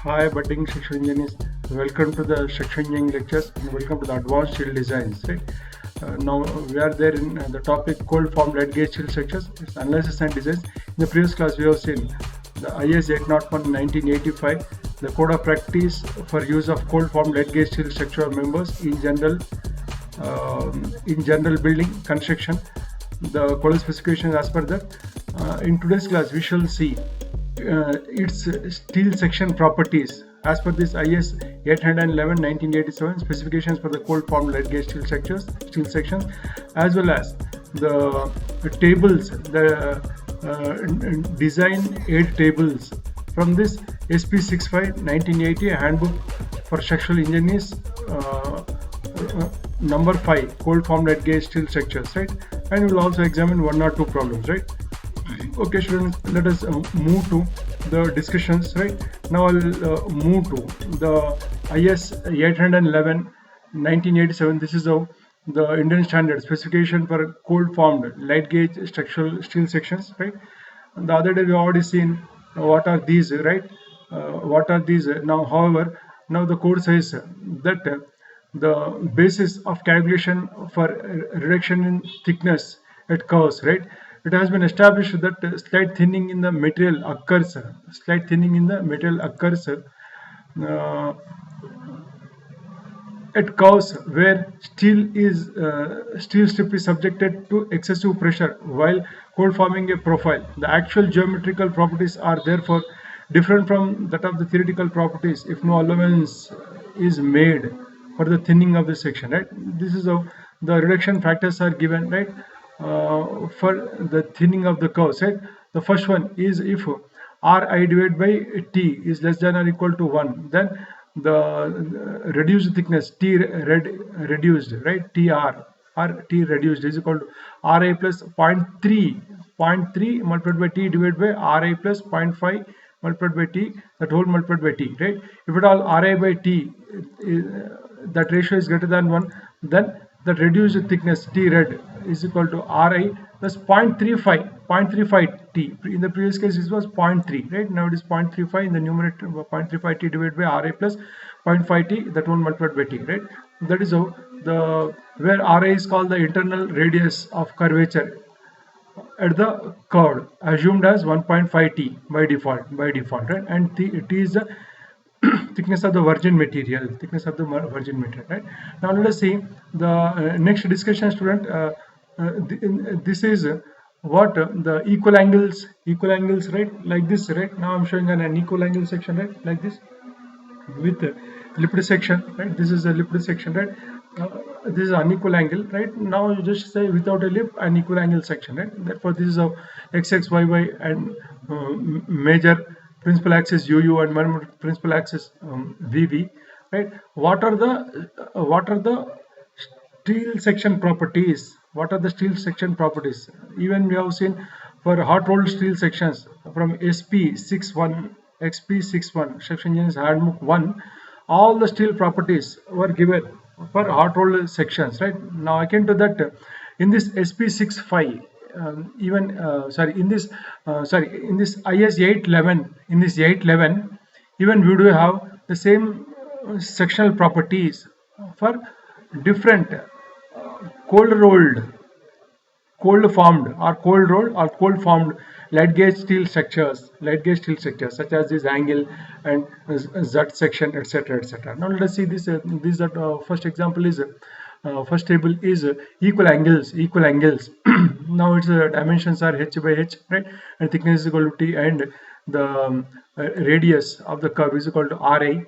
Hi, budding structural engineers. Welcome to the structural engineering lectures and welcome to the advanced steel designs. Right? Now we are there in the topic cold formed lead gauge steel structures. It's analysis and designs. In the previous class, we have seen the IS 801 1985, the code of practice for use of cold formed lead gauge steel structural members in general building construction. The code specifications as per that. In today's class, we shall see its steel section properties as per this IS 811 1987 specifications for the cold formed lead gauge steel sections, as well as the tables, the design aid tables from this SP65 1980 handbook for structural engineers, number 5, cold formed lead gauge steel structures, right? And we'll also examine one or two problems, right? Okay, students, let us move to the discussions. Right now, I'll move to the IS 811 1987. This is the Indian standard specification for cold formed light gauge structural steel sections. Right. And the other day we already seen what are these. Right. What are these now? However, now the code says that the basis of calculation for reduction in thickness at curves. Right. It has been established that slight thinning in the material occurs. Slight thinning in the material occurs at curves where steel strip is subjected to excessive pressure while cold forming a profile. The actual geometrical properties are therefore different from that of the theoretical properties if no allowance is made for the thinning of the section. Right. This is how the reduction factors are given. Right. For the thinning of the curves, right? The first one is if Ri divided by T is less than or equal to 1, then the reduced thickness T reduced, right? Tr or T reduced is equal to Ri plus 0.3 multiplied by T divided by Ri plus 0.5 multiplied by T, that whole multiplied by T, right? If at all Ri by T, that ratio is greater than 1, then the reduced thickness T red is equal to Ri plus 0.35 T. In the previous case, this was 0.3, right? Now it is 0.35 in the numerator, 0.35 T divided by Ri plus 0.5 T, that one multiplied by T, right? That is how where Ri is called the internal radius of curvature at the curve, assumed as 1.5 T by default, right? And T is the thickness of the virgin material, right? Now let us see the next discussion, student. This is what the equal angles, right? Like this, right? Now I'm showing an equal angle section, right? Like this with lipped section, right? This is a lipped section, right? This is unequal angle, right? Now you just say without a lip, an equal angle section, right? Therefore, this is a x, y, y, and major principal axis UU and minor principal axis VV, right? What are the steel section properties? What are the steel section properties? Even we have seen for hot rolled steel sections from SP61, XP61, Structural Engineers Handbook 1, all the steel properties were given for hot rolled sections, right? Now, akin to that, in this SP65, in this IS 811, even we do have the same sectional properties for different cold formed light gauge steel structures, such as this angle and Z section, etc. Now let us see this. First example is first table is equal angles. Now its dimensions are h by h, right? And thickness is equal to T, and the radius of the curve is equal to Ri,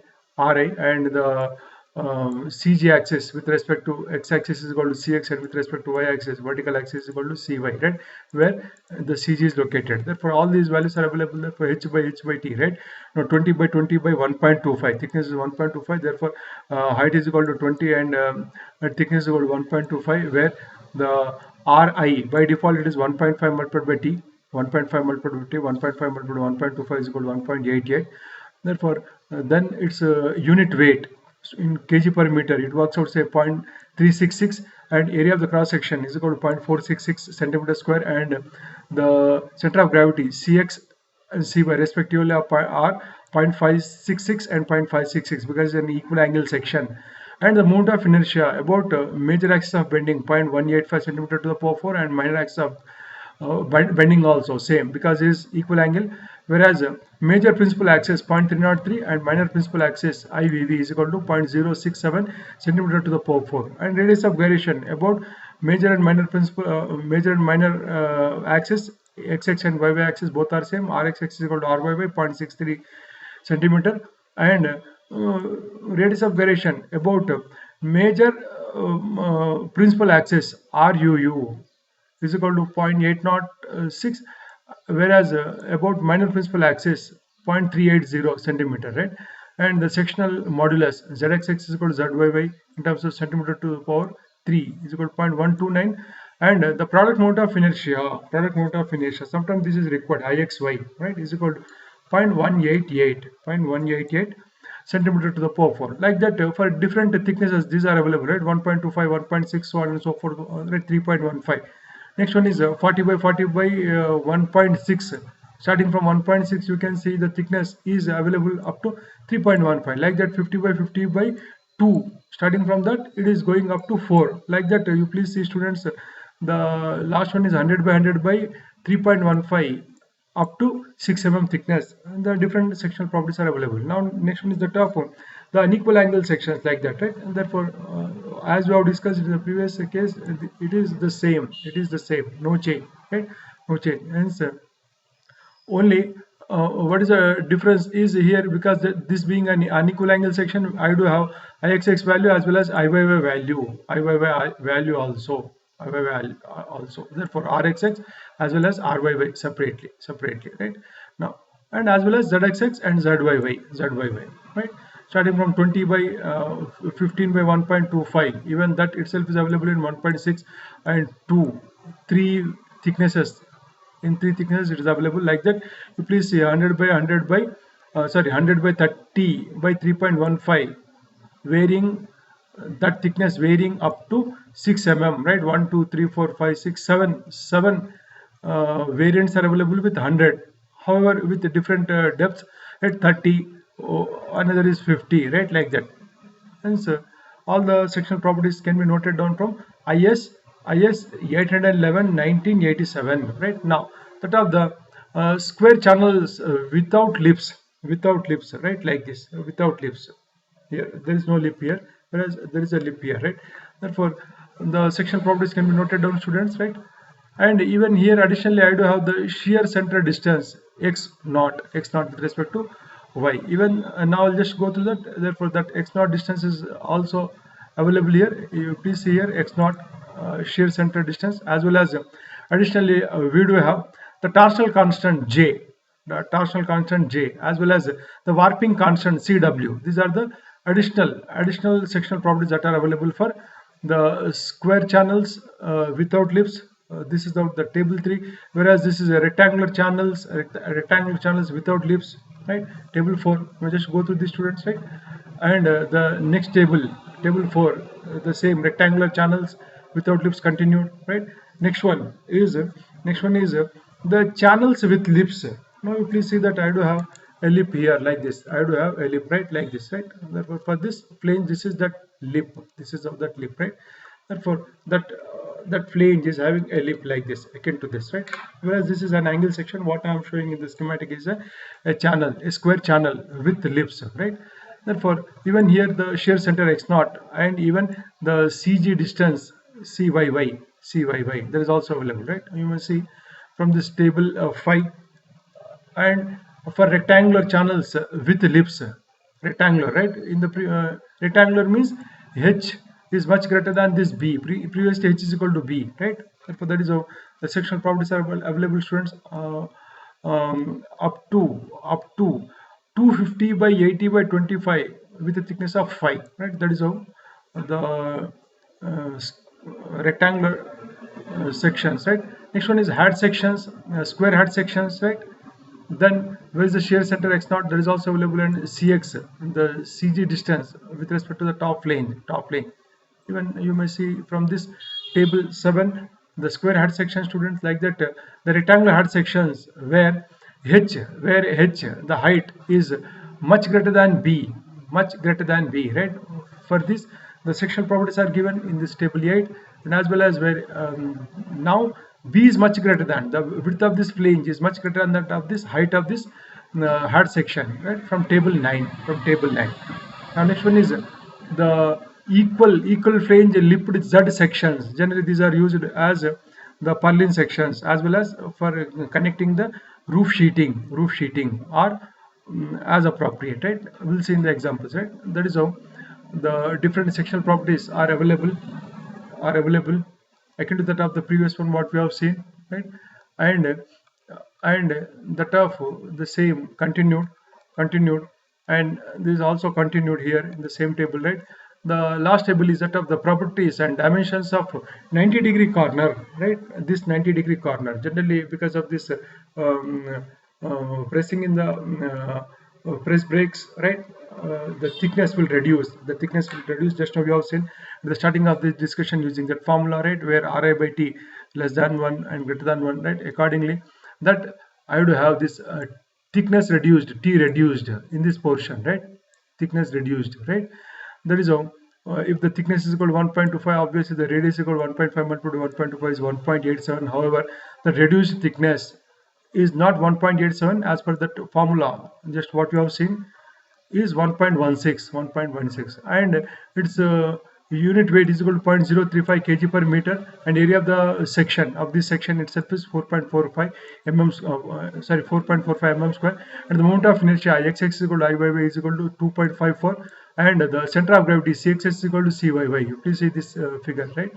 and the CG axis with respect to x axis is equal to Cx, and with respect to y axis, vertical axis is equal to Cy, right? Where the CG is located. Therefore, all these values are available for h by T, right? Now 20 by 20 by 1.25, thickness is 1.25. Therefore, height is equal to 20 and thickness is equal to 1.25, where the Ri by default it is 1.5 multiplied by T, 1.5 multiplied by T, 1.5 multiplied by 1.25 is equal to 1.88. Therefore, then its unit weight in kg per meter, it works out say 0.366, and area of the cross section is equal to 0.466 centimeter square, and the center of gravity Cx and Cy respectively are 0.566 and 0.566 because it's an equal angle section. And the moment of inertia about major axis of bending 0.185 centimeter to the power 4 and minor axis of bending also same because it is equal angle, whereas major principal axis 0.303 and minor principal axis IVV is equal to 0.067 centimeter to the power 4. And radius of gyration about major and minor axis x and y axis both are same. Rx axis is equal to ry by 0.63 centimeter, and radius of gyration about major principal axis RUU is equal to 0.806, whereas about minor principal axis 0.380 centimeter, right? And the sectional modulus zx is equal to zyy in terms of centimeter to the power 3 is equal to 0.129, and the product moment of inertia, sometimes this is required, IXY, right, is equal to 0.188 centimeter to the power 4. Like that, for different thicknesses, these are available, right? 1.25, 1.6, so on and so forth, right? 3.15. Next one is 40 by 40 by 1.6. Starting from 1.6, you can see the thickness is available up to 3.15. Like that, 50 by 50 by 2. Starting from that, it is going up to 4. Like that, you please see, students, the last one is 100 by 100 by 3.15 up to 6 mm thickness, and the different sectional properties are available. Now next one is the top one, the unequal angle sections, like that, right? And therefore as we have discussed in the previous case, it is the same, no change, right? No change. Hence only what is the difference is here, because this being an unequal angle section, I do have IXX value as well as IYY value also. Therefore RXX as well as RYY separately, right? Now, and as well as ZXX and ZYY, right? Starting from 20 by 15 by 1.25, even that itself is available in 1.6 and 3 thicknesses. In 3 thicknesses it is available. Like that, you please see 100 by 100 by 100 by 30 by 3.15, varying that thickness varying up to 6 mm, right? 1 2 3 4 5 6 7 variants are available with 100. However, with the different depths, at 30, another is 50, right? Like that. And so all the sectional properties can be noted down from IS 811 1987, right? Now that of the square channels without lips, right? Like this, without lips. Here there is no lip here, whereas there is a lip here, right? Therefore the sectional properties can be noted down, students, right? And even here additionally I do have the shear center distance x naught with respect to y. Even now I'll just go through that. Therefore that x naught distance is also available here. You please see here x naught shear center distance, as well as additionally we do have the torsional constant J, as well as the warping constant Cw. These are the additional sectional properties that are available for the square channels without lips. This is the table 3, whereas this is a rectangular channels without lips, right? Table 4. We just go through these, students, right? And the next table 4, the same rectangular channels without lips continued, right? Next one is the channels with lips. Now you please see that I do have a lip here, like this. I do have a lip, right? Like this, right? Therefore for this plane, this is that lip, right? Therefore that flange is having a lip like this, akin to this, right? Whereas this is an angle section. What I am showing in the schematic is a channel, a square channel with lips, right? Therefore even here the shear center x naught and even the CG distance CYY that is also available, right? You may see from this table 5. And for rectangular channels with lips, rectangular, right? In the rectangular means H is much greater than this B. Previously H is equal to B, right? Therefore that is how the sectional properties are available, students, up to 250 by 80 by 25 with a thickness of 5, right? That is how the rectangular sections, right? Next one is hat sections, square hat sections, right? Then where is the shear center x naught? That is also available in CX, the CG distance with respect to the top plane. Even you may see from this table 7 the square hat section, students, like that. The rectangular hat sections where H the height is much greater than B, right? For this, the sectional properties are given in this table 8, and as well as where now B is much greater than, the width of this flange is much greater than that of this height of this heart section, right? From table 9. Now next one is the equal flange lipped Z sections. Generally these are used as the purlin sections, as well as for connecting the roof sheeting or as appropriate, right? We'll see in the examples, right? That is how the different sectional properties are available akin to that of the previous one what we have seen, right? And that of the same continued, and this is also continued here in the same table, right? The last table is that of the properties and dimensions of 90-degree corner, right? This 90-degree corner, generally because of this pressing in the press brakes, right? The thickness will reduce. Just now we have seen at the starting of this discussion using that formula, right? Where Ri by T less than 1 and greater than 1, right? Accordingly, that I would have this thickness reduced, T reduced in this portion, right? Thickness reduced, right? That is how if the thickness is equal to 1.25, obviously the radius is equal to 1.5 multiplied by 1.25 is 1.87. However, the reduced thickness is not 1.87 as per that formula. Just what we have seen is 1.16, and its unit weight is equal to 0.035 kg per meter, and area of the section of this section itself is 4.45 mm square, and the moment of inertia Ix is equal to Iyy is equal to 2.54, and the center of gravity Cx is equal to Cyy. You please see this figure, right?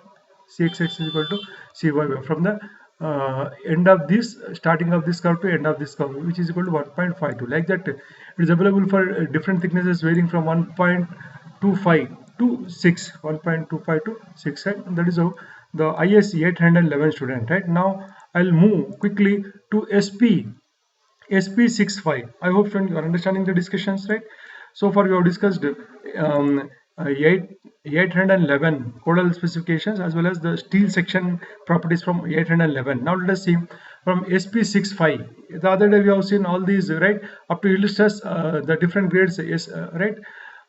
Cx is equal to Cyy from the starting of this curve to end of this curve, which is equal to 1.52. Like that, it is available for different thicknesses varying from 1.25 to 6, 1.25 to 6, right? And that is how the IS 811 student, right? Now I'll move quickly to SP65. I hope you are understanding the discussions, right? So far we have discussed 811 codal specifications as well as the steel section properties from 811. Now let us see from SP65. The other day we have seen all these, right, up to illustrate the different grades, right?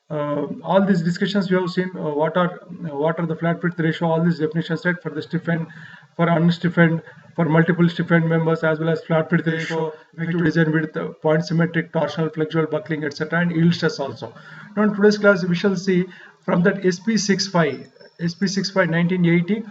All these discussions we have seen what are the flat width ratio, all these definitions, right, for the stiffened, for unstiffened, for multiple stiffened members, as well as flat width ratio, effective design width, point symmetric, torsional, flexural buckling, etc., and yield stress also. Now in today's class we shall see from that SP65 1980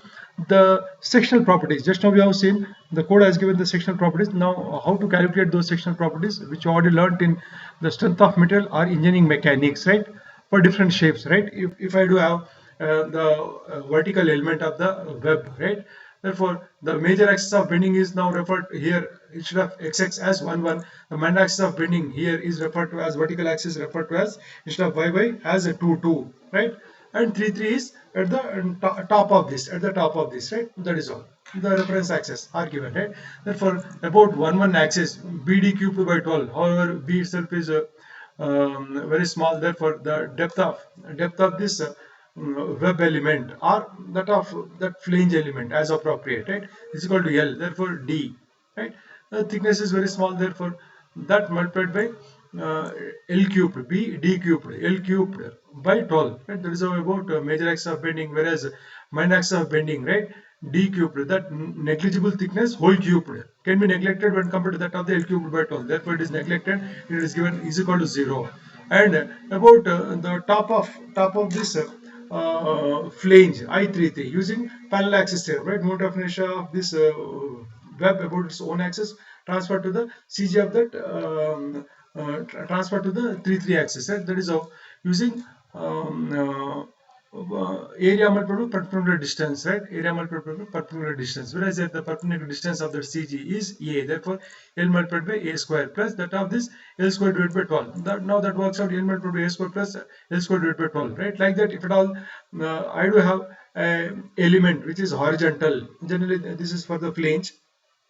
the sectional properties. Just now we have seen the code has given the sectional properties. Now how to calculate those sectional properties, which you already learnt in the strength of material or engineering mechanics, right? For different shapes, right? If I do have the vertical element of the web, right? Therefore, the major axis of bending is now referred here instead of x as 1, the minor axis of bending here is referred to as vertical axis, referred to as instead of y as a 2, right? And 3 is at the top of this, right? That is all. The reference axis are given, right? Therefore, about 1 axis BD cubed by 12. However, B itself is very small. Therefore, the depth of this web element or that of that flange element as appropriate, right, is equal to L. Therefore, D, right? The thickness is very small. Therefore, that multiplied by L cubed, B D cubed, L cubed by 12, right? That is about major axis of bending, whereas minor axis of bending, right, D cubed, that negligible thickness whole cubed can be neglected when compared to that of the L cubed by 12. Therefore, it is neglected. It is given is equal to 0. And about the top of this flange I33 using parallel axis theorem, right? Moment of inertia of this web about its own axis transferred to the CG of that transfer to the 3 axis, right? That is how using area multiplied by perpendicular distance, right? Area multiplied by perpendicular distance, whereas the perpendicular distance of the CG is A. Therefore, L multiplied by A square plus that of this L square divided by 12. Now that works out L multiplied by A square plus L square divided by 12, right? Like that, if at all I do have an element which is horizontal, generally this is for the flange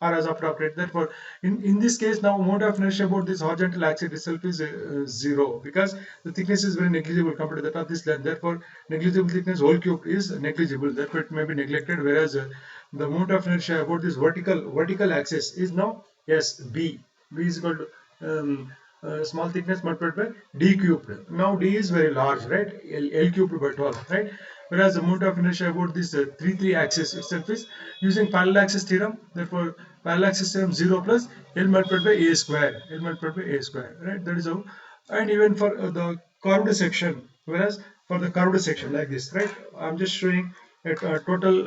or as appropriate. Therefore, in this case, now moment of inertia about this horizontal axis itself is 0, because the thickness is very negligible compared to that of this length. Therefore, negligible thickness whole cube is negligible. Therefore, it may be neglected. Whereas the moment of inertia about this vertical axis is now yes B is equal to small thickness multiplied by d cubed. Now d is very large, right? L cubed by 12, right? Whereas the moment of inertia about this 3 axis itself is using parallel axis theorem. Therefore, parallel axis theorem 0 plus L multiplied by a square. L multiplied by a square, right? That is how. And even for the curved section, whereas for the curved section like this, right? I'm just showing a total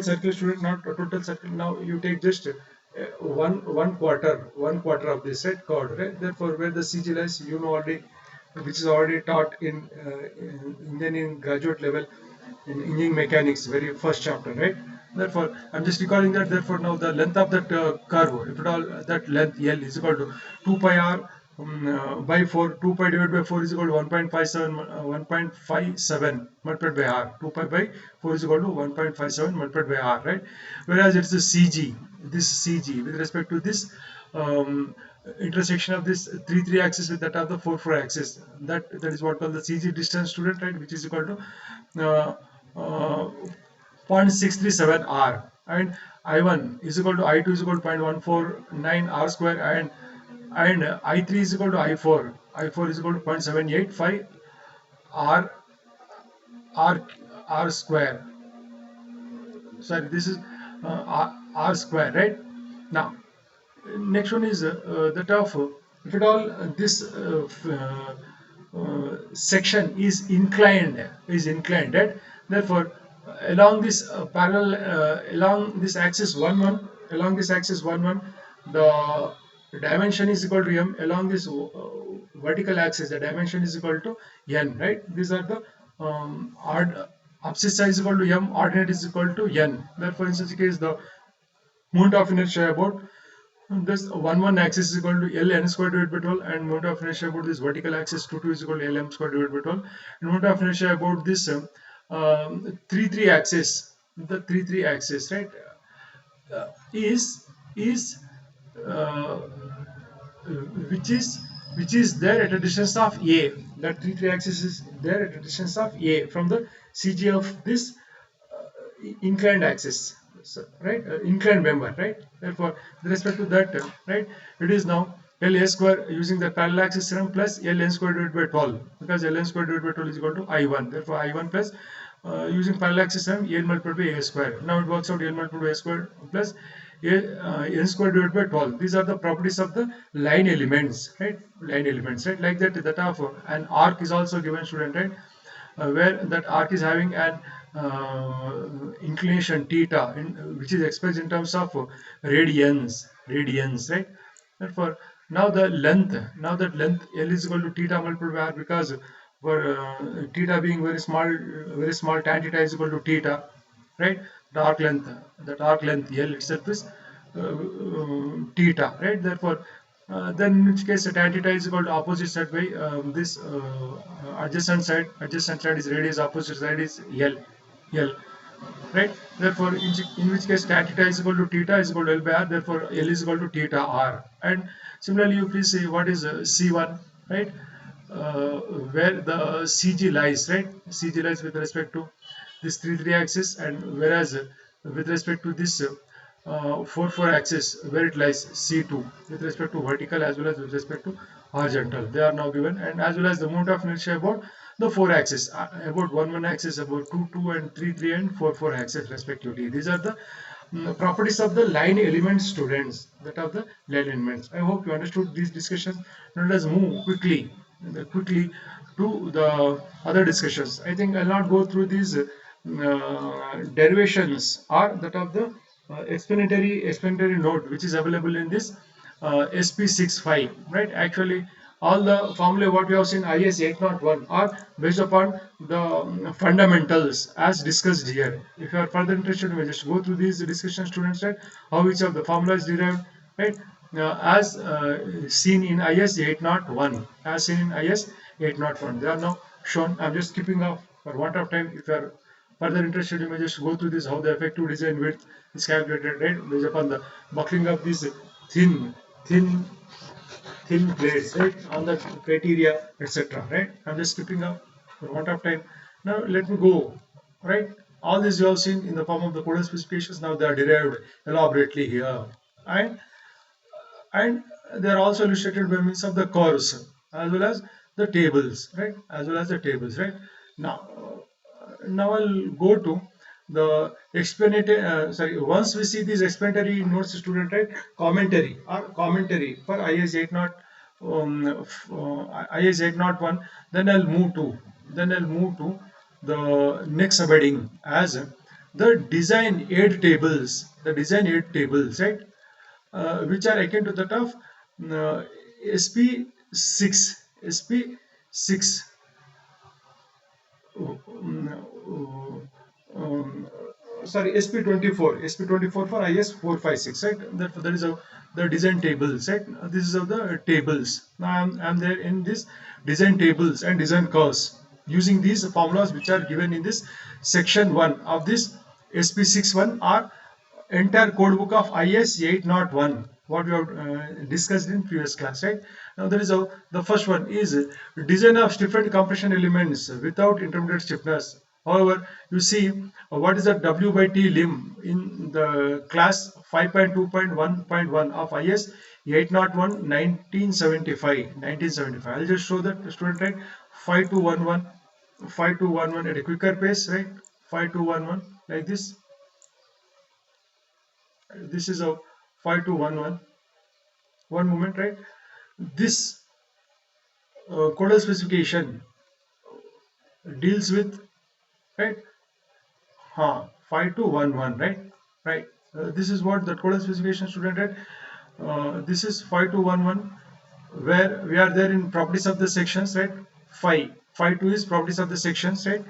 circle, student, not a total circle. Now you take just one quarter of this, right, chord, right? Therefore, where the CG lies, you know already, which is already taught in engineering graduate level in engineering mechanics, very first chapter, right? Therefore, I'm just recalling that. Therefore, now the length of that curve, if at all that length L is equal to 2 pi r by 4, 2 pi divided by 4 is equal to 1.57 multiplied by r. 2 pi by 4 is equal to 1.57 multiplied by r, right? Whereas it's the CG, this CG with respect to this intersection of this 3 axis with that of the 4 axis, that is what called the CG distance, student, right? Which is equal to uh, uh, 0.637 r, and I1 is equal to I2 is equal to 0.149 r square, and I3 is equal to I4 is equal to 0.785 r r r square. Sorry, this is r square, right? Now next one is that of if at all this section is inclined, right? Therefore, along this parallel along this axis 1 1, along this axis 1 1, the dimension is equal to m. Along this vertical axis, the dimension is equal to n, right? These are the abscissa is equal to m, ordinate is equal to n. Therefore, in such a case, the moment of inertia about this 1 axis is equal to L n square divided by 12, and moment of inertia about this vertical axis 2 is equal to L m square divided by 12, and moment of inertia about this 3 axis, the 3 axis, right, is uh, which is there at a distance of a. That 3 axis is there at a distance of a from the CG of this inclined axis, so, right, inclined member, right? Therefore, with respect to that, right, it is now L a square using the parallel axis theorem plus L n square divided by 12, because L n square divided by 12 is equal to I1. Therefore, I1 plus using parallel axis theorem N multiplied by a square. Now it works out N multiplied by a square plus n square divided by 12. These are the properties of the line elements, right? Line elements, right? Like that of an arc is also given, student, right? Where that arc is having an inclination theta, which is expressed in terms of radians, right? Therefore, now the length, now that length L is equal to theta multiplied by r, because for theta being very small, tan theta is equal to theta, right? The arc length L itself is theta, right? Therefore, then in which case tan theta is equal to opposite side by this adjacent side is radius, opposite side is L, right? Therefore, in which case tan theta is equal to theta is equal to L by R. Therefore, L is equal to theta R. And similarly, you please see what is C1, right? Where the CG lies, right? CG lies with respect to this 3 axis, and whereas with respect to this 4 axis, where it lies C2 with respect to vertical as well as with respect to horizontal, they are now given, and as well as the moment of inertia about the 4 axis, about 1 axis, about 2 and 3 and 4 axis respectively. These are the properties of the line elements, students, that of the line elements. I hope you understood these discussions. Now let us move quickly to the other discussions. I think I'll not go through these derivations or that of the explanatory note which is available in this SP65, right? Actually, all the formulae what we have seen IS 801 are based upon the fundamentals as discussed here. If you are further interested, you may just go through these discussions, students, right? How each of the formula is derived, right? As seen in IS 801, as seen in IS 801. They are now shown. I'm just skipping off for want of time. If you are further interested, you may just go through this, how the effective design width is calculated, right? Based upon the buckling of these thin thin thin plates, right, on the criteria, etc., right? I'm just skipping up for want of time. Now let me go, right? All this you have seen in the form of the codal specifications. Now they are derived elaborately here, and and they are also illustrated by means of the curves as well as the tables, right? As well as the tables, right? Now, now I'll go to the explanatory. Once we see these explanatory notes, student, right? Commentary for IS 80, IS 801. Then I'll move to the next subheading as the design aid tables. The design aid tables, right? Which are akin to that of SP6, SP6, um, sorry, SP24 for IS 456, right? That is the design tables, right? This is of the tables. Now I'm there in this design tables and design curves using these formulas which are given in this section 1 of this SP61 or entire code book of IS 801, what we have discussed in previous class, right? Now there is the first one is design of stiffened compression elements without intermediate stiffness. However, you see what is the W by T limb in the class 5.2.1.1 of IS 801 1975. I'll just show that, student, right? 5211 5211 at a quicker pace, right? 5211 like this. This is a 5211. One moment, right? This codal specification deals with, right, 5211, right. This is what the codal specification, student, right? This is 5211, where we are there in properties of the sections, right? 52 is properties of the sections, right?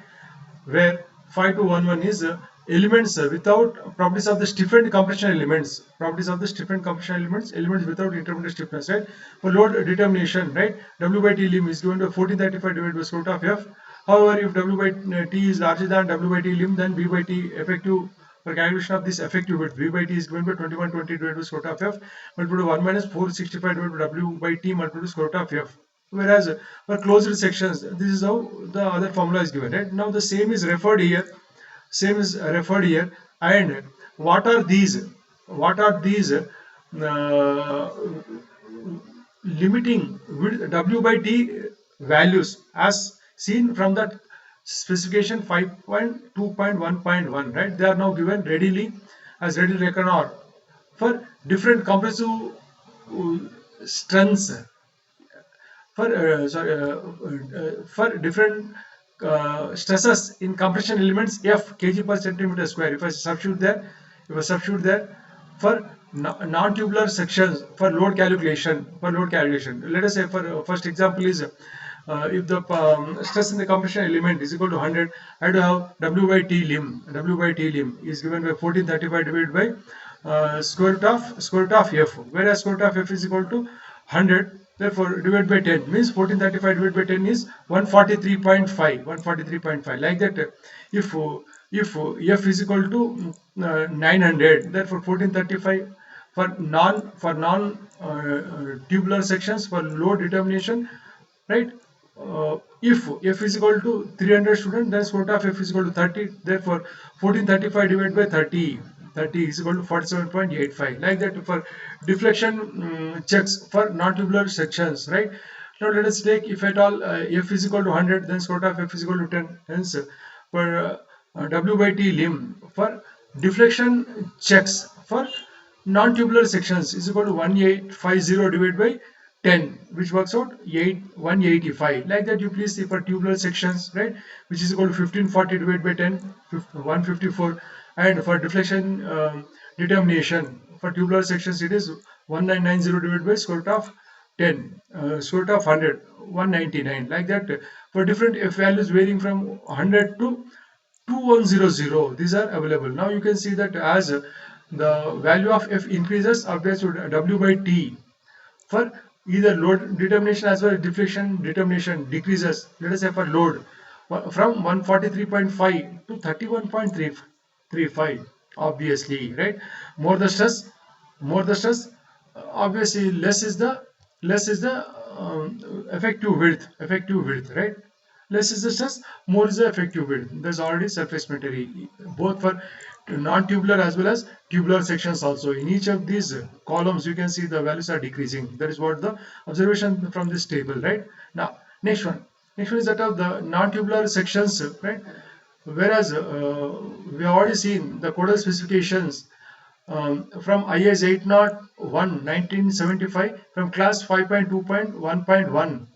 Where 5211 is elements without properties of the stiffened compression elements, elements without intermediate stiffness, right? For load determination, right? W by T limb is given to 1435 divided by square root of F. However, if W by T is larger than W by T limb, then V by T effective, for calculation of this effective width, V by T is given by 2120 divided by square root of F multiplied by 1 minus 465 divided by W by T multiplied by square root of F. Whereas for closed sections, this is how the other formula is given, right? Now the same is referred here, and what are these limiting W by T values as seen from that specification 5.2.1.1, right? They are now given readily as ready reckoner for different compressive strengths, for different stresses in compression elements F kg per centimeter square. If I substitute there for non-tubular sections for load calculation, let us say for first example is if the stress in the compression element is equal to 100, I have to have W by T limb. W by T limb is given by 1435 divided by square root of F, whereas square root of F is equal to 100. Therefore, divided by 10 means 1435 divided by 10 is 143.5. Like that, if F is equal to 900, therefore 1435 for non tubular sections for load determination, right? If F is equal to 300, student, then square root of F is equal to 30. Therefore, 1435 divided by 30 is equal to 47.85. Like that for deflection checks for non-tubular sections, right? Now let us take, if at all F is equal to 100, then square root of F is equal to 10. Hence, for W by T limb for deflection checks for non-tubular sections is equal to 1850 divided by 10, which works out 185. Like that, you please see for tubular sections, right, which is equal to 1540 divided by 10, 154. And for deflection determination for tubular sections, it is 1990 divided by square root of 10, square root of 100, 199. Like that, for different F values varying from 100 to 2100, these are available. Now you can see that as the value of F increases, obviously W by T for either load determination as well as deflection determination decreases. Let us say for load from 143.5 to 31.35, obviously, right? More the stress, obviously less is the effective width, right? Less is the stress, more is the effective width. There's already self-explanatory both for non-tubular as well as tubular sections also. In each of these columns you can see the values are decreasing. That is what the observation from this table, right? Now next one is that of the non-tubular sections, right? Whereas we have already seen the codal specifications from IS 801 1975 from class 5.2.1.1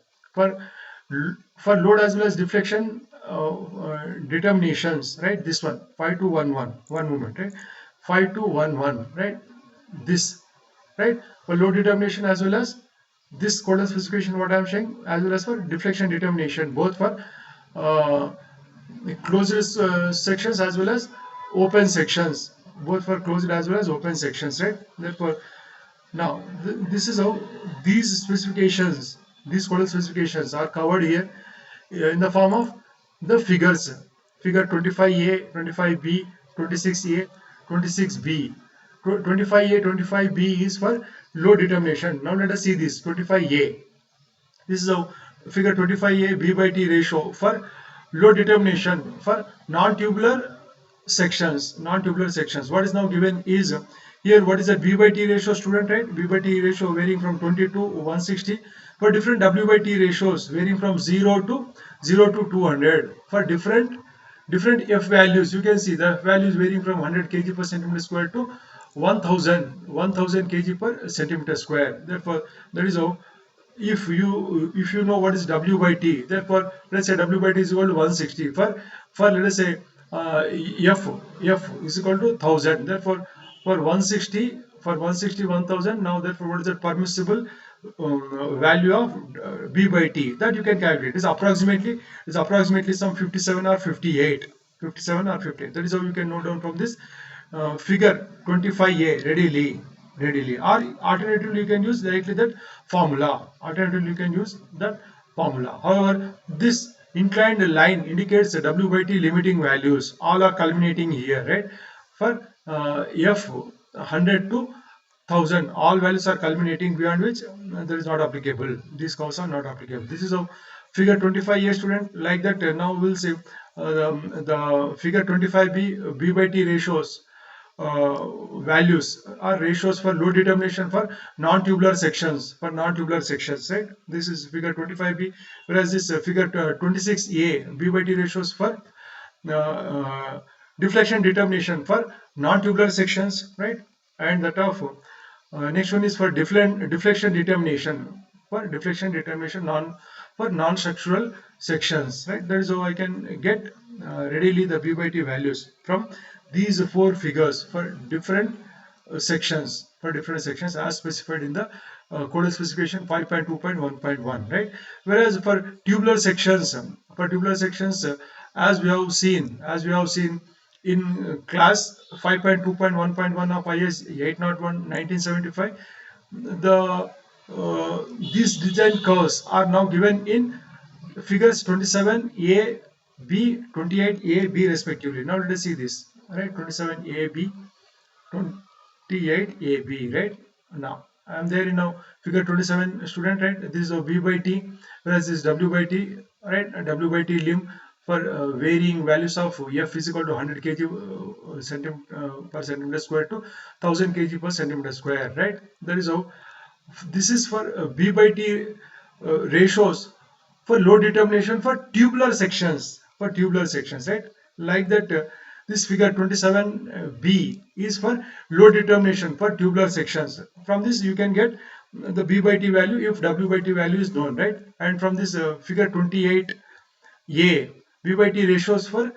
for load as well as deflection determinations, right? This one 5211 one moment, right? 5211, right? This, right, for load determination as well as this codal specification what I am saying, as well as for deflection determination, both for uh, closed sections as well as open sections, both for closed as well as open sections, right? Therefore now this is how these specifications, these codal specifications are covered here in the form of the figures. Figure 25A, 25B, 26A, 26B. 25A, 25B is for load determination. Now let us see this 25A. This is a figure 25A B by T ratio for load determination for non-tubular sections. Non-tubular sections. What is now given is here, what is that B by T ratio, student, right? B by T ratio varying from 20 to 160 for different W by T ratios varying from 0 to 200 for different F values. You can see the F values varying from 100 kg per centimeter square to 1000 kg per centimeter square. Therefore that is how, if you know what is W by T, therefore let's say W by T is equal to 160 for let us say F is equal to 1000. Therefore for 160 1000. Now therefore what is the permissible value of B by T that you can calculate? Is approximately some 57 or 58. That is how you can note down from this figure 25A readily. Or alternatively you can use directly that formula. However, this inclined line indicates the W by T limiting values. All are culminating here, right? For F 100 to 1000, all values are culminating, beyond which there is not applicable. These curves are not applicable. This is a figure 25A, student. Like that, now we'll say the figure 25B B by T ratios values are ratios for load determination for non-tubular sections, right? This is figure 25B, whereas this figure 26A B by T ratios for deflection determination for non-tubular sections, right? And that of next one is for deflection determination for non-structural sections, right? That is how I can get readily the B by T values from these four figures for different sections as specified in the codal specification 5.2.1.1, right? Whereas for tubular sections, as we have seen in class 5.2.1.1 of IS 801 1975, the these design curves are now given in figures 27A B, 28A B respectively. Now let us see this, right? 27A B, 28A B, right? Now I am there in now figure 27, student, right? This is a B by T, whereas this W by T, right? W by T limb for varying values of F is equal to 100 kg per centimeter square to 1000 kg per centimeter square, right? That is how this is for B by T ratios for load determination for tubular sections, right? Like that, this figure 27B is for load determination for tubular sections. From this you can get the B by T value if W by T value is known, right? And from this figure 28A B by T ratios for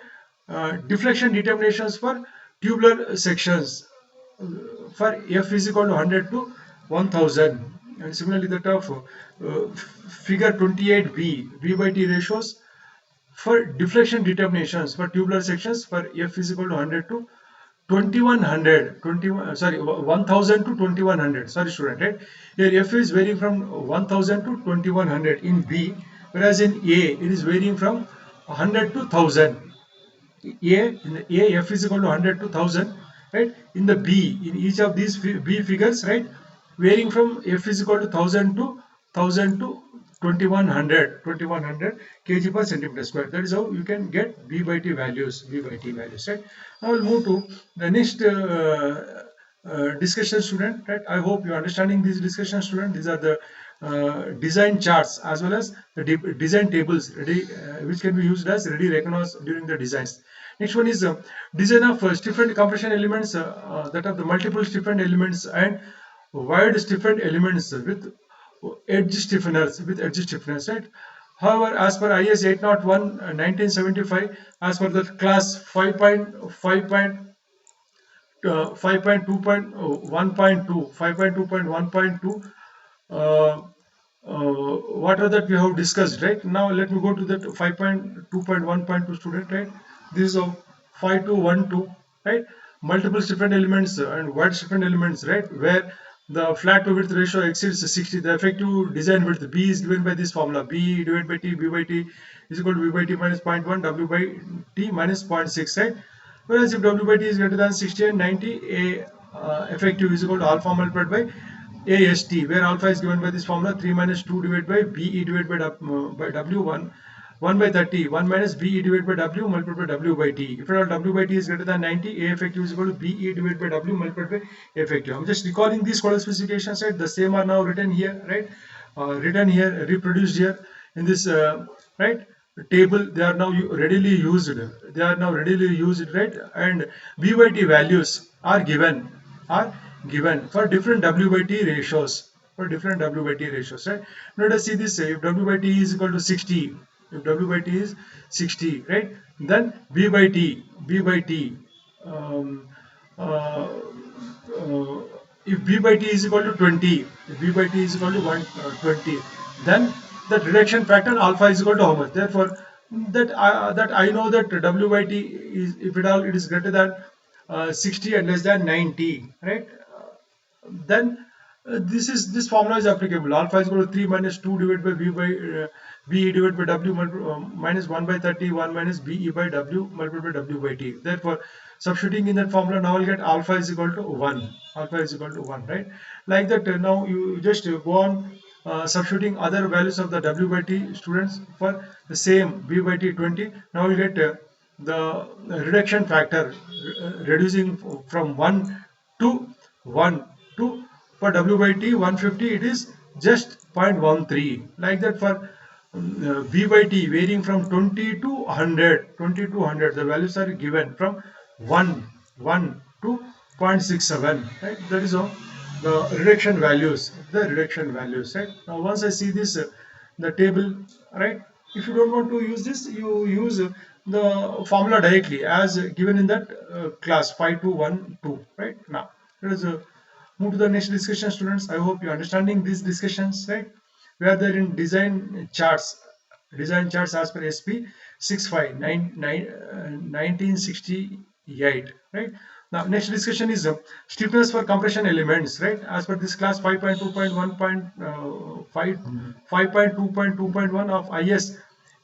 deflection determinations for tubular sections for F is equal to 100 to 1000. And similarly that of figure 28B B by T ratios for deflection determinations for tubular sections for F is equal to 100 to 1000 to 2100. Sorry, student, right? Here F is varying from 1000 to 2100 in B, whereas in A it is varying from 100 to 1000. In the A, F is equal to 100 to 1000, right? In the B, in each of these B figures, right, varying from F is equal to 1000 to 2100 kg per centimeter square. That is how you can get V by T values, right? Now we'll move to the next discussion, student, right? I hope you're understanding this discussion, student. These are the design charts as well as the design tables ready, which can be used as ready recognize during the designs. Next one is design of different compression elements that have the multiple different elements and wide different elements with edge stiffeners, right? However, as per IS 801 1975, as per the class 5.2.1.2, what are that we have discussed, right? Now let me go to that 5.2.1.2, student, right? This is of 5212, right? Multiple different elements and wide different elements, right? Where the flat to width ratio exceeds 60, the effective design width B is given by this formula: B divided by T, B by T is equal to B by T minus 0.1, W by T minus 0.6, right? Whereas if W by T is greater than 60 and 90, A effective is equal to alpha multiplied by AST, where alpha is given by this formula: 3 minus 2 divided by BE divided by W, 1 by 30, 1 minus BE divided by W multiplied by W by T. If at all W by T is greater than 90, A effective is equal to BE divided by W multiplied by effective. I'm just recalling these codal specifications, right? The same are now written here, right? Written here, reproduced here in this, right? Table. They are now readily used. They are now readily used, right? And V by T values are given for different W by T ratios. Right? Let us see this. If W by T is equal to 60, if W by T is 60, right? Then V by T, if V by T is equal to 20, if V by T is equal to 120, then the reduction factor alpha is equal to how much? Therefore, that I know that W by T is, if at all it is greater than 60 and less than 90, right? Then this formula is applicable. Alpha is equal to 3 minus 2 divided by BE divided by W minus 1 by 30, 1 minus BE by W multiplied by W by T. Therefore, substituting in that formula, now I'll get alpha is equal to 1. Alpha is equal to 1, right? Like that, now you just go on substituting other values of the W by T, students, for the same V by T 20. Now you get the reduction factor reducing from 1 to 1 to, for W by T 150 it is just 0.13. Like that, for V by T varying from 20 to 100, the values are given from 1 to 0.67, right? That is how the reduction values, right? Now once I see this the table, right? If you don't want to use this, you use the formula directly as given in that class 5212, right? Now let us move to the next discussion, students. I hope you are understanding these discussions, right? We are there in design charts as per SP 1968, right? Now next discussion is stiffness for compression elements, right? As per this class 5.2.1 of IS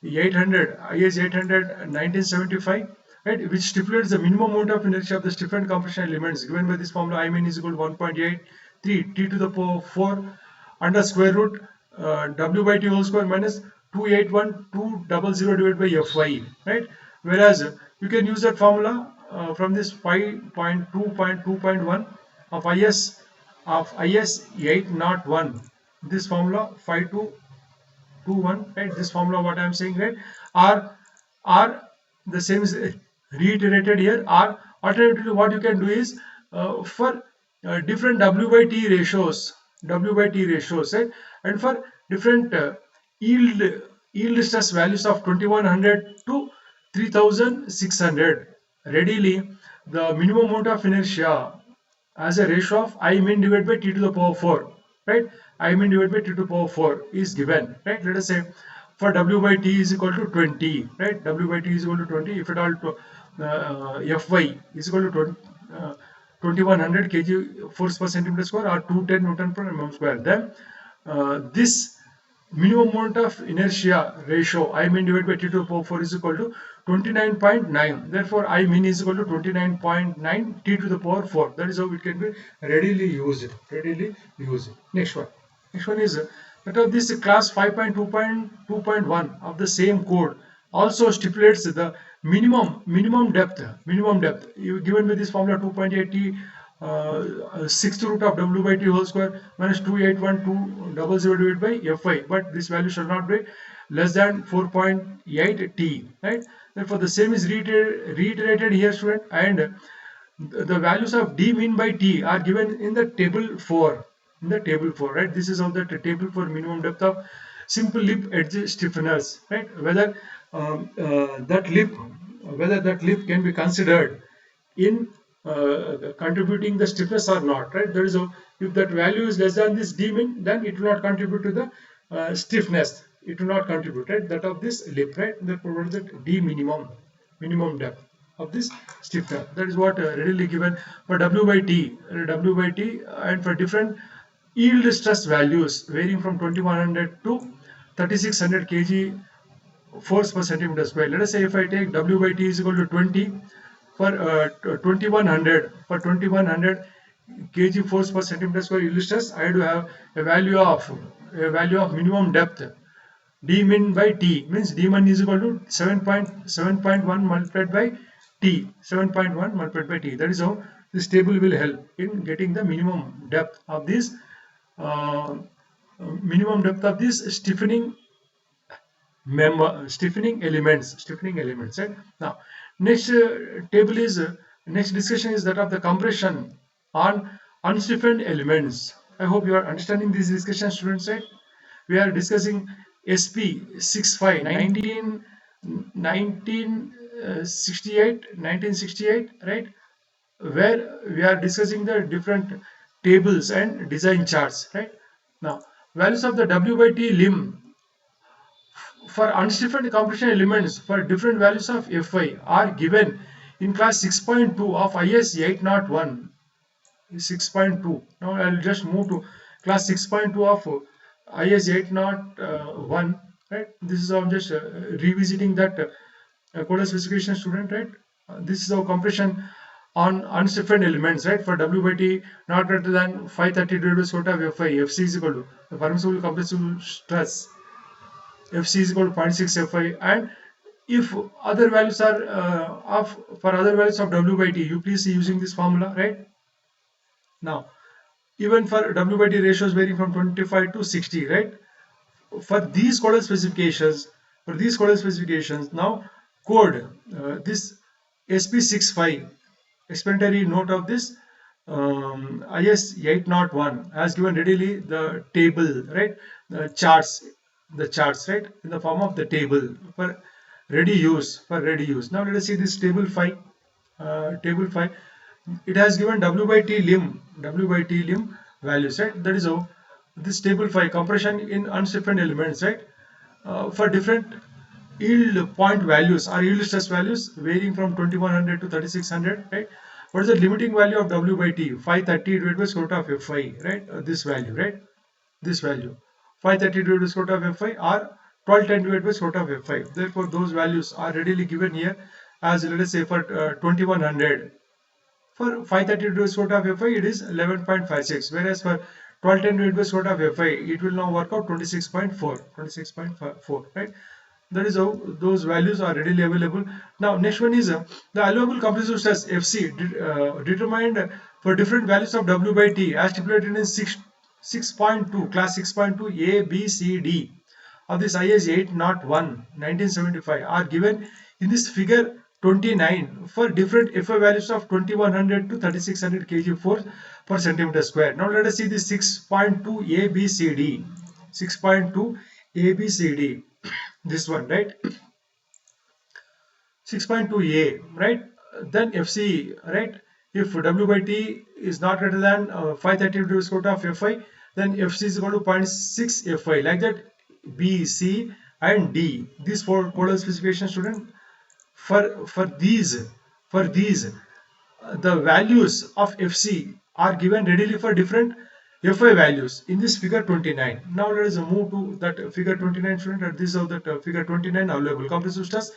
800 1975, right, which stipulates the minimum amount of inertia of the different compression elements given by this formula: I mean is equal to 1.83 T to the power 4 under square root W by T whole square minus 281200 divided by Fy, right? Whereas you can use that formula from this 5.2.2.1 of IS 801. This formula 5221, right? This formula, what I am saying, right? Are the same is reiterated here. Or alternatively, what you can do is for different W by T ratios, right? And for different yield stress values of 2100 to 3600, readily the minimum amount of inertia as a ratio of I mean divided by T to the power 4, right? I mean divided by T to the power 4 is given, right? Let us say for W by T is equal to 20, right? W by T is equal to 20. If at all Fy is equal to 2100 kg force per centimeter square or 210 Newton per mm square, then this minimum amount of inertia ratio I mean divided by T to the power 4 is equal to 29.9. Therefore, I mean is equal to 29.9 T to the power 4. That is how it can be readily used. Next one is That of this class 5.2.2.1 of the same code also stipulates the minimum depth you given with this formula 2.8 t sixth root of w by t whole square minus 281200 divided by fy, but this value shall not be less than 4.8 t, right? Therefore the same is reiterated here, student, and the values of d min by t are given in the table 4, right? This is of the table for minimum depth of simple lip edge stiffeners, right? That lip whether that lip can be considered in contributing the stiffness or not, right? There is a, if that value is less than this d min, then it will not contribute to the stiffness, it will not contribute, right? That of this lip, right? That provides the d minimum depth of this stiffener. That is what readily given for w by t, and for different yield stress values varying from 2100 to 3600 kg force per centimeter square. Let us say if I take w by t is equal to 20 for 2100 kg force per centimeter square yield stress, I do have a value of minimum depth d min by t, means d min is equal to 7.1 multiplied by t, 7.1 multiplied by t. That is how this table will help in getting the minimum depth of this stiffening elements, right? Now next table is next discussion is that of the compression on unstiffened elements. I hope you are understanding this discussion, students, right? We are discussing SP 65 1968, right, where we are discussing the different tables and design charts, right? Now values of the w by t limb for unstiffened compression elements for different values of Fy are given in class 6.2 of IS 801. 6.2. Now I'll just move to class 6.2 of IS 801. Right. This is I'm just revisiting that code specification, student. Right. This is our compression on unstiffened elements. Right. For W by T not greater than 530 divided by square root of Fy. Fc is equal to the permissible compressible stress. Fc is equal to 0.6 Fy, and if other values are for other values of W by T, you please see using this formula, right? Now, even for W by T ratios varying from 25 to 60, right? For these codal specifications, now code this SP65 explanatory note of this IS 801 has given readily the table, right? The charts, right, in the form of the table for ready use. Now let us see this table 5. It has given w by t limb values, right? That is how this table 5 compression in unstiffened elements, right, for different yield point values or yield stress values varying from 2100 to 3600, right? What is the limiting value of w by t? 530 divided by square root of Fy, right? This value, right? This value 530 divided by square root of Fy or 1210 divided by square root of Fy. Therefore those values are readily given here as, let us say, for 2100, for 530 divided by square root of Fy it is 11.56, whereas for 1210 divided by square root of Fy it will now work out 26.4, right? That is how those values are readily available. Now next one is the allowable compressive stress Fc determined for different values of W by T as stipulated in 6.2 class 6.2 A, B, C, D of this IS 801 1975 are given in this figure 29 for different Fy values of 2100 to 3600 kg force per centimeter square. Now let us see this 6.2 ABCD. 6.2 ABCD. This one, right? 6.2A, right? Then FC, right? If W by T is not greater than 530 divided by square root of Fy, then FC is equal to 0.6 Fy, like that. B, C, and D. These four codal specifications, student. For these, the values of Fc are given readily for different Fy values in this figure 29. Now let us move to that figure 29, student. And this is how that figure 29 available compressive stress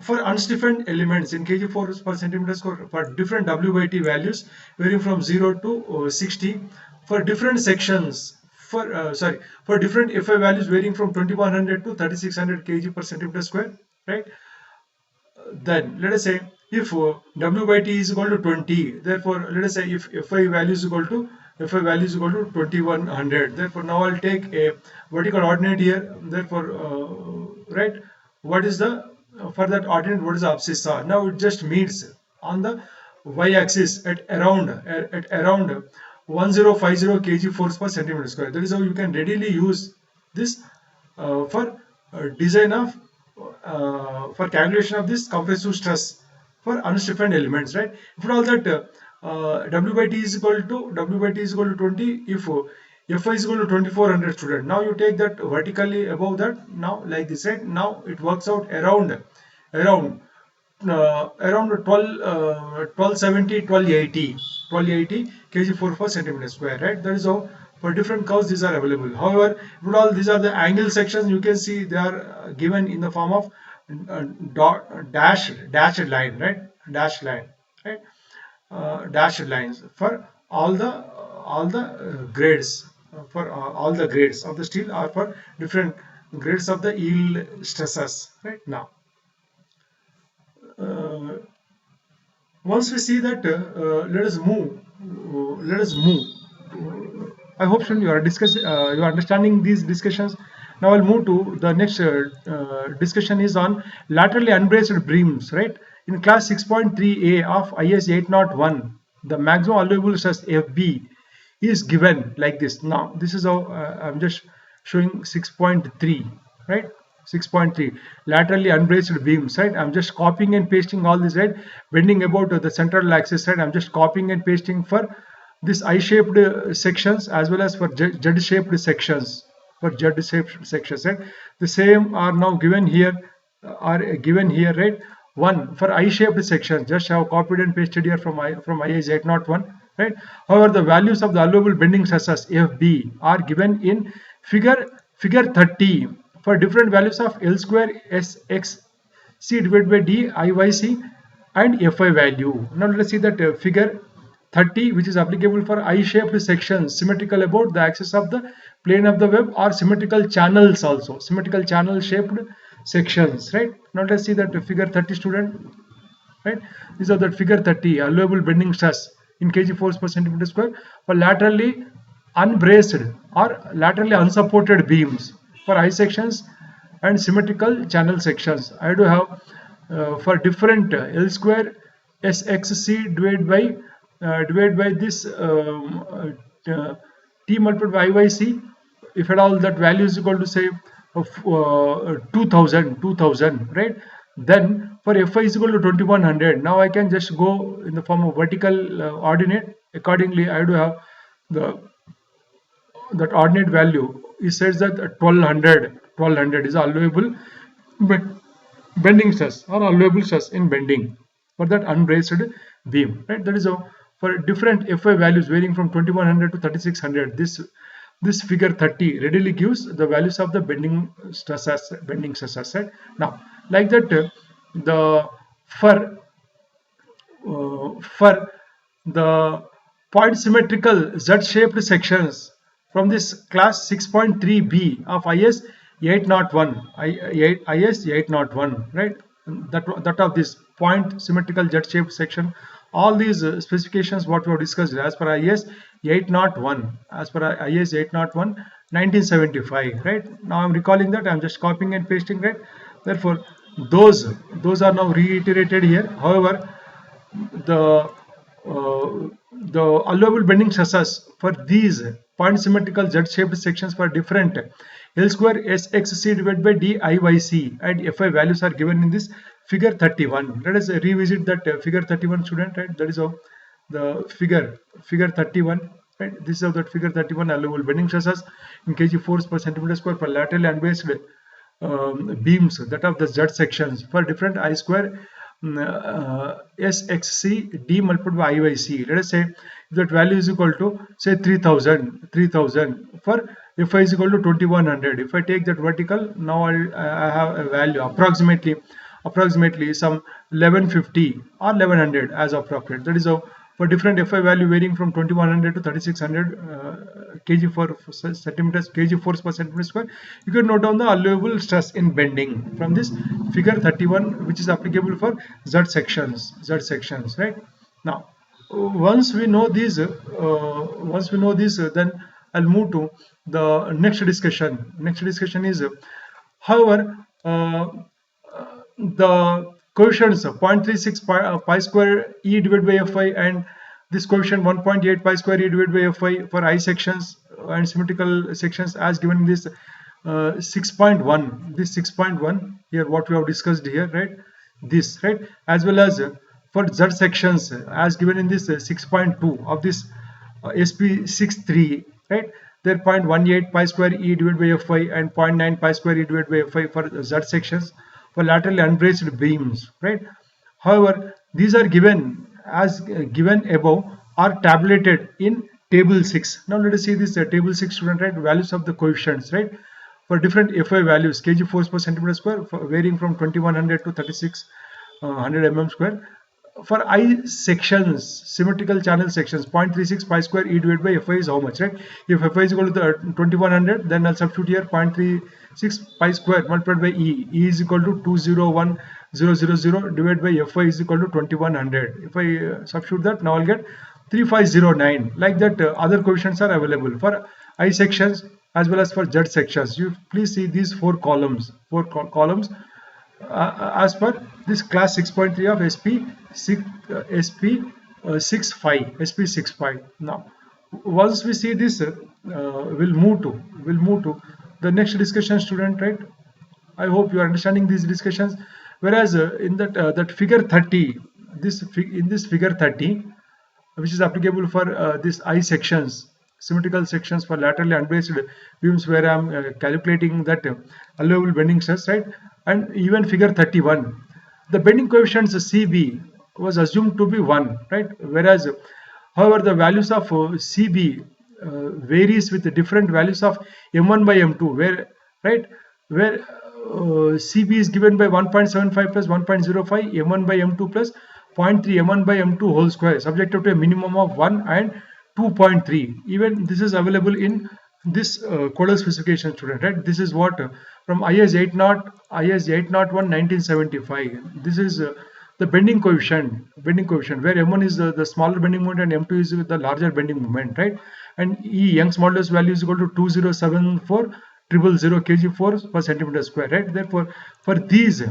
for unstiffened elements in kg force per centimeter square for different W by T values varying from 0 to 60 for different sections for different Fi values varying from 2100 to 3600 kg per centimeter square, right? Then let us say if W by T is equal to 20, therefore let us say if Fi value is equal to 2100, therefore now I'll take a vertical ordinate here, therefore right, what is the for that ordinate, what is the abscissa? Now it just meets on the y-axis at around 1050 kg force per centimeter square. That is how you can readily use this for design of for calculation of this compressive stress for unstiffened elements, right? If all that W by T is equal to 20, if Fi is equal to 2400 student, now you take that vertically above that, now like this, right? Now it works out around 1270 1280 kg per centimeter square, right? That is how for different curves these are available. However, if all these are the angle sections, you can see they are given in the form of dashed line, right? Dashed line, right? Dashed lines for all the grades, for all the grades of the steel are for different grades of the yield stresses, right? Now once we see that, let us move. I hope so you are you are understanding these discussions. Now I'll move to the next discussion is on laterally unbraced beams, right? In class 6.3a of IS 801, the maximum allowable stress FB is given like this. Now this is how I'm just showing 6.3, right? 6.3 laterally unbraced beams, right? I'm just copying and pasting all this, right? Bending about the central axis, right? I'm just copying and pasting for this I-shaped sections as well as for Z-shaped sections. For Z-shaped sections, right? The same are now given here, right? One for I-shaped sections, just have copied and pasted here from IS 801, right? However, the values of the allowable bending stresses FB are given in figure 30 for different values of L square Sx C divided by D IYC and Fi value. Now let us see that figure 30, which is applicable for I-shaped sections symmetrical about the axis of the plane of the web, or symmetrical channels also, symmetrical channel shaped sections, right? Now let's see that figure 30 student, right? These are the figure 30 allowable bending stress in kg force per centimeter square for laterally unbraced or laterally unsupported beams for I sections and symmetrical channel sections. I do have for different L square Sxc divided by this T multiplied by IYC, if at all that value is equal to say of 2000, right? Then for Fi is equal to 2100, now I can just go in the form of vertical ordinate. Accordingly, I do have that ordinate value. It says that 1200 is allowable bending stress or allowable stress in bending for that unbraced beam, right? That is how for different Fi values varying from 2100 to 3600, this figure 30 readily gives the values of the bending stresses, right? Now like that for the point symmetrical Z-shaped sections from this class 6.3b of IS 801, right? That of this point symmetrical Z-shaped section, all these specifications what we have discussed as per IS 801, 1975, right? Now I'm recalling that, I'm just copying and pasting, right? Therefore those are now reiterated here. However, the allowable bending stresses for these point symmetrical Z-shaped sections for different L square Sxc divided by D IYC and Fi values are given in this figure 31. Let us revisit that figure 31 student, right? That is how the figure 31, right? This is how that figure 31 allowable bending stresses in kg force per centimeter square for laterally unbraced beams, that of the Z sections for different I square Sxc D multiplied by IYC. Let us say if that value is equal to say 3000 for Fi is equal to 2100. If I take that vertical, now I have a value approximately some 1150 or 1100 as appropriate. That is how for different Fi value varying from 2100 to 3600 kg for centimeters, kg force per centimeter square. You can note down the allowable stress in bending from this figure 31, which is applicable for Z sections, right? Now, once we know these, then I'll move to the next discussion. Next discussion is, however, the coefficients 0.36 pi square E divided by Fi and this coefficient 1.8 pi square E divided by Fi for I sections and symmetrical sections as given in this 6.1. This 6.1 here, what we have discussed here, right? This, right? As well as for Z sections as given in this 6.2 of this SP63, right? There 0.18 pi square E divided by Fi and 0.9 pi square E divided by Fi for Z sections for laterally unbraced beams, right? However, these are given as given above are tabulated in table 6. Now let us see this table 6, student, right? Values of the coefficients, right? For different Fi values, kg force per centimeter square varying from 2100 to 3600 mm square. For I sections, symmetrical channel sections, 0.36 pi square E divided by Fi is how much, right? If Fi is equal to 2100, then I'll substitute here 0.36 pi square multiplied by E. E is equal to 201000 divided by Fi is equal to 2100. If I substitute that, now I'll get 3509. Like that, other coefficients are available for I sections as well as for Z sections. You please see these four columns. As per this class 6.3 of SP65. Now, once we see this, we'll move to the next discussion, student, right? I hope you are understanding these discussions. Whereas in that figure 30, in this figure 30, which is applicable for this I sections, symmetrical sections for laterally unbraced beams, where I am calculating that allowable bending stress, right? And even figure 31, the bending coefficients CB was assumed to be 1, right? Whereas, however, the values of CB varies with the different values of M1 by M2, where CB is given by 1.75 plus 1.05, M1 by M2 plus 0.3 M1 by M2 whole square, subjected to a minimum of 1 and 2.3. Even this is available in this codal specification, student, right? This is what from IS 801 1975. This is the bending coefficient, where M1 is the smaller bending moment and M2 is the larger bending moment, right? And E, Young's modulus value is equal to 2074 000 kg force per centimeter square, right? Therefore, for this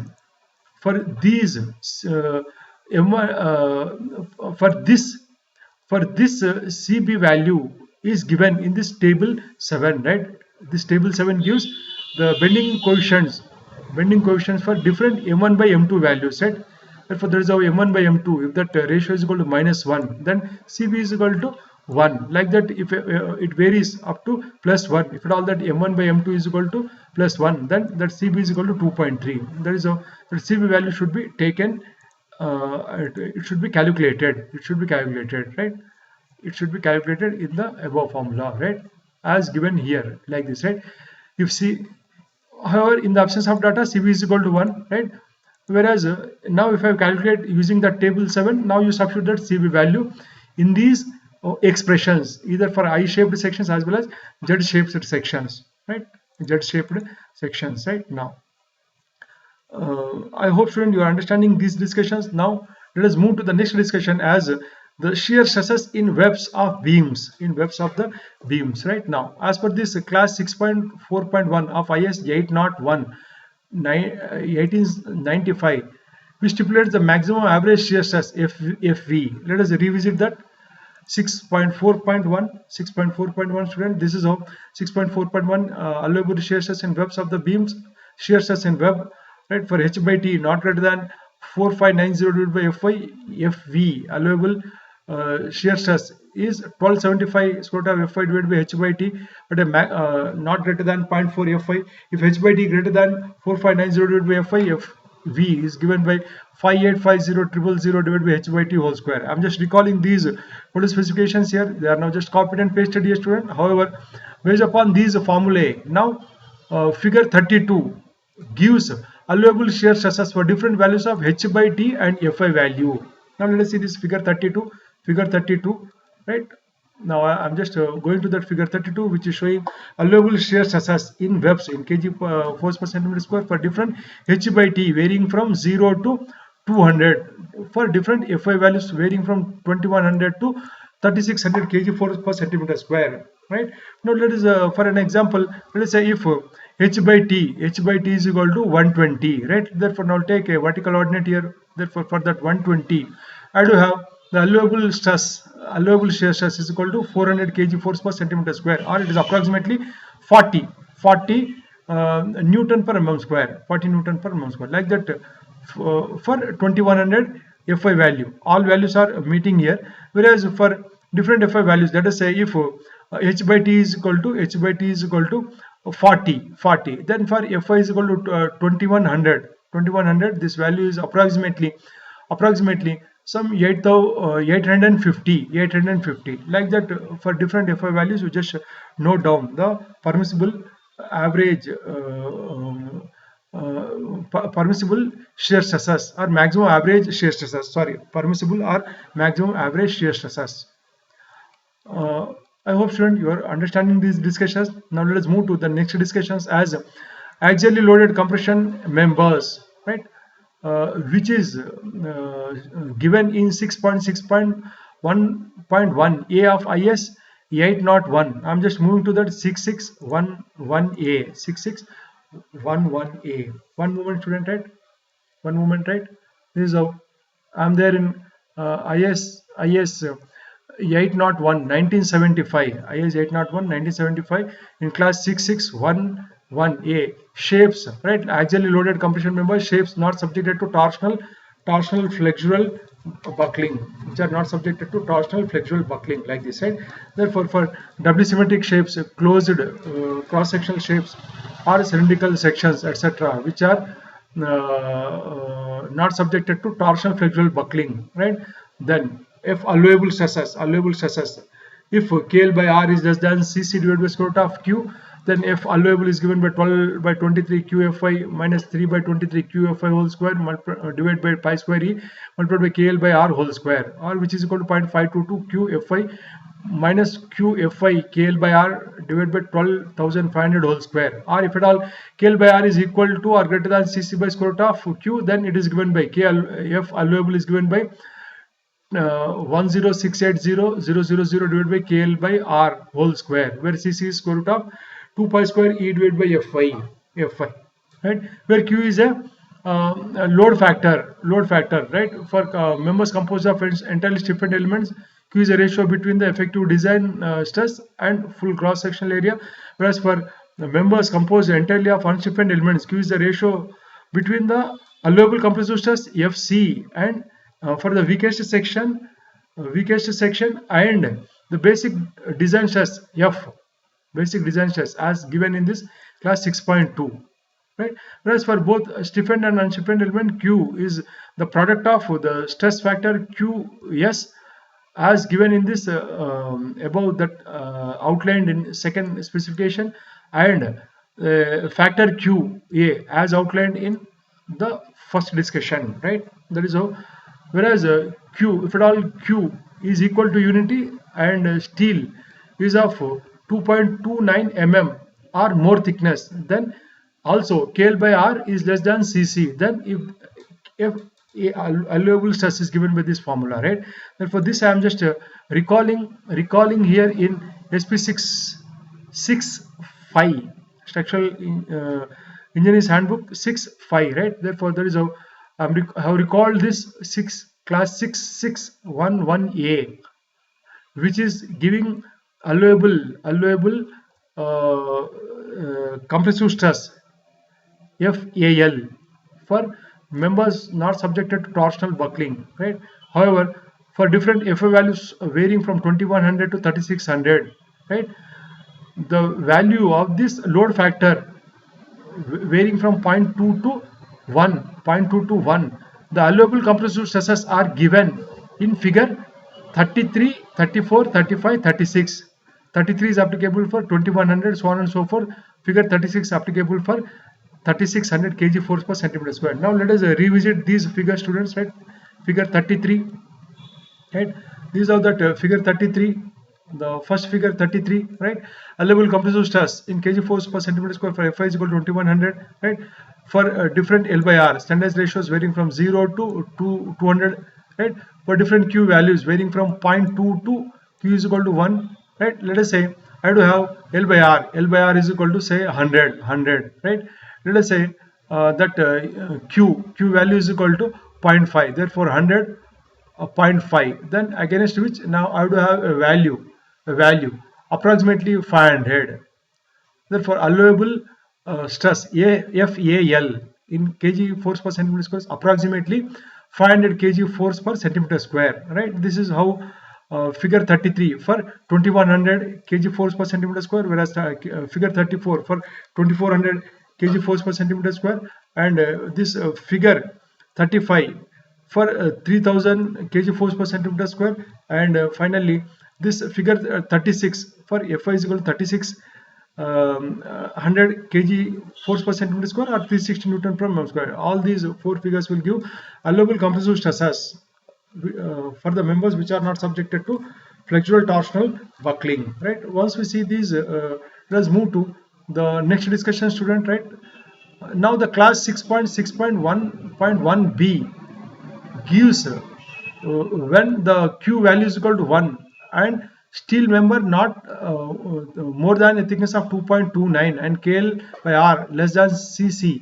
CB value is given in this table 7, right? This table 7 gives the bending coefficients for different M1 by M2 values, right? Therefore, there is our M1 by M2. If that ratio is equal to -1, then CB is equal to 1. Like that, if it varies up to +1, if at all that M1 by M2 is equal to +1, then that CB is equal to 2.3. That is how the CB value should be taken. It should be calculated. Right? It should be calculated in the above formula, right? As given here, like this, right? If C, however, in the absence of data, CB is equal to 1, right? Whereas now if I calculate using the table 7, now you substitute that CB value in these expressions, either for I-shaped sections as well as Z-shaped sections, right? Z-shaped sections, right? Now, I hope, student, you are understanding these discussions. Now, let us move to the next discussion as the shear stresses in webs of beams, right? Now, as per this class 6.4.1 of IS 801 1895, we stipulate the maximum average shear stress FV. Let us revisit that 6.4.1 student. This is how 6.4.1 allowable shear stress in webs of the beams, shear stress in web, right? For H by T not greater than 4590 divided by Fy, FV allowable shear stress is 1275 square root of Fy divided by H by T, but not greater than 0.4 Fy. If H by T greater than 4590 divided by Fy, FV is given by 5850 divided by H by T whole square. I'm just recalling these codal specifications here. They are now just copied and pasted here, student. However, based upon these formulae, now figure 32 gives allowable shear stresses for different values of H by T and Fi value. Now let us see this figure 32. figure 32, right? Now I'm just going to that figure 32, which is showing allowable shear stresses in webs in kg force per centimeter square for different h by t varying from 0 to 200 for different Fy values varying from 2100 to 3600 kg force per centimeter square, right? Now let us for an example, let us say if h by t is equal to 120, right? Therefore now take a vertical ordinate here. Therefore for that 120 I do have the allowable shear stress is equal to 400 kg force per centimeter square, or it is approximately 40 Newton per mm square, 40 Newton per mm square, like that. For 2100 Fy value, all values are meeting here, whereas for different Fy values, let us say if h by t is equal to 40, then for Fy is equal to 2100, this value is approximately some 850, like that. For different Fy values, you just note down the permissible average permissible shear stresses or maximum average shear stresses, permissible or maximum average shear stresses. I hope, student, you are understanding these discussions. Now let us move to the next discussions as axially loaded compression members, right? Which is given in 6.6.1.1a of IS 801. I'm just moving to that 6611a. 6611a. One moment, student, right? One moment, right? This is how I'm there in IS 801 1975. IS 801 1975 in class 6611a. Shapes, right? Axially loaded compression member shapes not subjected to torsional flexural buckling, which are not subjected to torsional flexural buckling, like this, right? Therefore for doubly symmetric shapes, closed cross sectional shapes or cylindrical sections, etc., which are not subjected to torsional flexural buckling, right? Then if allowable stresses, if KL by R is less than CC divided by square root of Q, then F allowable is given by 12 by 23 QFI minus 3 by 23 QFI whole square divided by pi square E multiplied by KL by R whole square, or which is equal to 0.522 QFI minus QFI KL by R divided by 12,500 whole square, or if at all KL by R is equal to or greater than CC by square root of Q, then it is given by F allowable is given by 10680,000 divided by KL by R whole square, where CC is square root of 2 pi square E divided by Fy, right? Where Q is a load factor, right? For members composed of entirely stiffened elements, Q is a ratio between the effective design stress and full cross sectional area, whereas for the members composed entirely of unstiffened elements, Q is the ratio between the allowable compressive stress Fc and for the weakest section and the basic design stress F, as given in this class 6.2, right? Whereas for both stiffened and unstiffened element, Q is the product of the stress factor Qs as given in this above that outlined in second specification, and factor Qa as outlined in the first discussion, right? That is how. Whereas Q, if at all Q is equal to unity and steel is of 2.29 mm or more thickness, then also KL by R is less than CC, then if allowable stress is given by this formula, right? Therefore this I am just recalling here in SP 6.5 structural engineer's handbook 6.5, right? Therefore that is how I have recalled this class 6611A, which is giving allowable compressive stress FAL for members not subjected to torsional buckling, right? However, for different FA values varying from 2100 to 3600, right, the value of this load factor varying from 0.2 to 1, the allowable compressive stresses are given in figure 33, 34, 35, 36. 33 is applicable for 2100, so on and so forth. Figure 36 applicable for 3600 kg force per centimeter square. Now let us revisit these figures, students, right? Figure 33, right? these are that figure 33, the first figure 33, right? Allowable compressive stress in kg force per centimeter square for Fi is equal to 2100, right? For different L by R, standard ratios varying from 0 to 200, right? For different Q values varying from 0.2 to Q is equal to 1, right? Let us say I have to have L by R is equal to say 100, right? Let us say that Q value is equal to 0.5, therefore 100 0.5, then against which now I have to have a value approximately 500. Therefore allowable stress FAL in kg force per centimeter square is approximately 500 kg force per centimeter square, right? This is how figure 33 for 2100 kg force per centimeter square, whereas figure 34 for 2400 kg force per centimeter square, and this figure 35 for 3000 kg force per centimeter square, and finally this figure 36 for Fi is equal to 36 100 kg force per centimeter square or 360 Newton per mm square. All these four figures will give allowable compressive stresses for the members which are not subjected to flexural torsional buckling, right? Once we see these, let's move to the next discussion, student, right? Now the class 6.6.1.1b gives when the Q value is equal to 1 and steel member not more than a thickness of 2.29 and KL by R less than CC.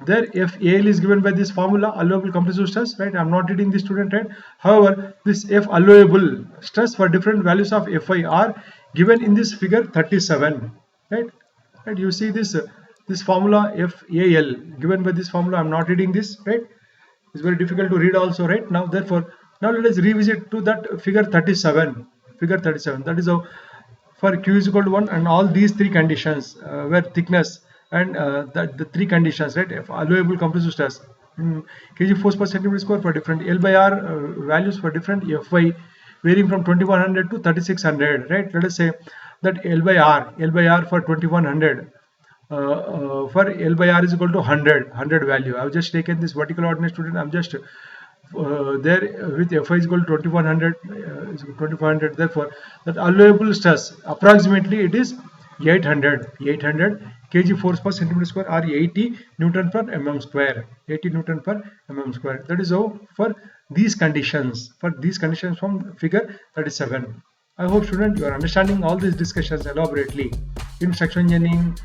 There if AL is given by this formula, allowable compressive stress, right? I am not reading this, student, right? However, this F allowable stress for different values of Fi are given in this figure 37, right? And you see this formula FAL given by this formula. I am not reading this, right? It's very difficult to read also, right? Now therefore, now let us revisit to that figure 37. Figure 37, that is how for Q is equal to 1 and all these three conditions were thickness and the three conditions, right? If allowable compressive stress kg force per centimeter square for different L by R values for different Fy varying from 2100 to 3600, right? Let us say that L by R for 2100 for L by R is equal to 100 value. I have just taken this vertical ordinate, student. I'm just there with Fi is equal to 2100 2500. Therefore that allowable stress approximately it is 800 kg force per centimeter square or 80 Newton per mm square. 80 Newton per mm square. That is how for these conditions from figure 37. I hope, student, you are understanding all these discussions elaborately in structural engineering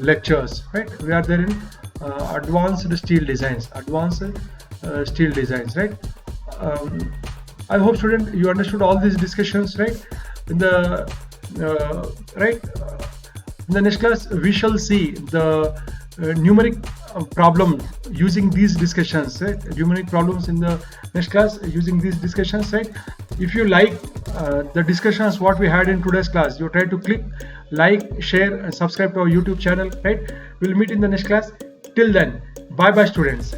lectures, right? We are there in advanced steel designs, right? I hope, student, you understood all these discussions, right? In the in the next class we shall see the numeric problem using these discussions, right? Numeric problems in the next class using these discussions, right? If you like the discussions what we had in today's class, you try to click like, share and subscribe to our YouTube channel, right? We'll meet in the next class. Till then, bye bye, students.